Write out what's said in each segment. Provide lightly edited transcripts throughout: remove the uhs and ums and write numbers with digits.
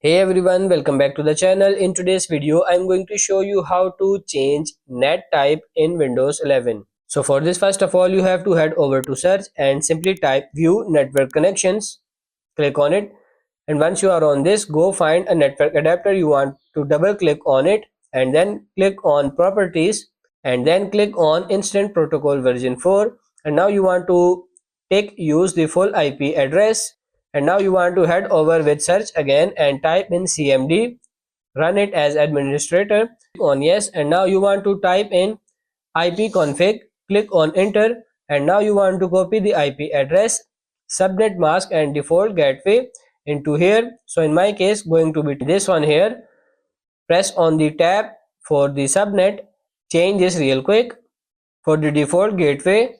Hey everyone, welcome back to the channel. In today's video, I'm going to show you how to change NAT type in Windows 11. So for this, first of all, you have to head over to search and simply type view network connections. Click on it. And once you are on this, go find a network adapter. You want to double click on it and then click on properties and then click on instant protocol version 4. And now you want to use the full IP address, and now you want to head over with search again and type in cmd, run it as administrator, click on yes, and now you want to type in ipconfig, click on enter, and now you want to copy the IP address, subnet mask and default gateway into here. So in my case going to be this one here. Press on the tab for the subnet, change this real quick. For the default gateway,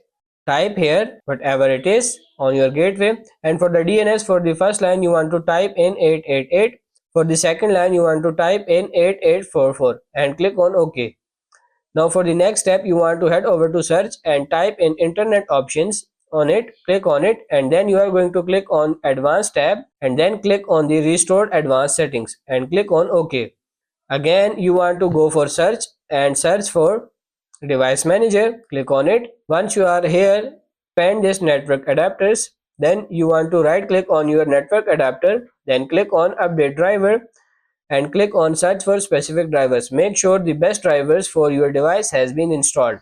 type here whatever it is on your gateway, and for the DNS, for the first line you want to type in 888, for the second line you want to type in 8844 and click on OK. Now for the next step, you want to head over to search and type in internet options on it, click on it, and then you are going to click on advanced tab and then click on the restored advanced settings and click on OK. Again you want to go for search and search for device manager, click on it. Once you are here, find this network adapters, then you want to right click on your network adapter, then click on update driver and click on search for specific drivers. Make sure the best drivers for your device has been installed.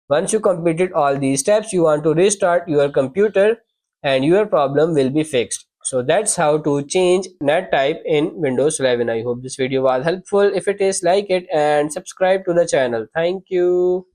Once you completed all these steps, you want to restart your computer and your problem will be fixed. So that's how to change NAT type in Windows 11. I hope this video was helpful. If it is, like it and subscribe to the channel. Thank you.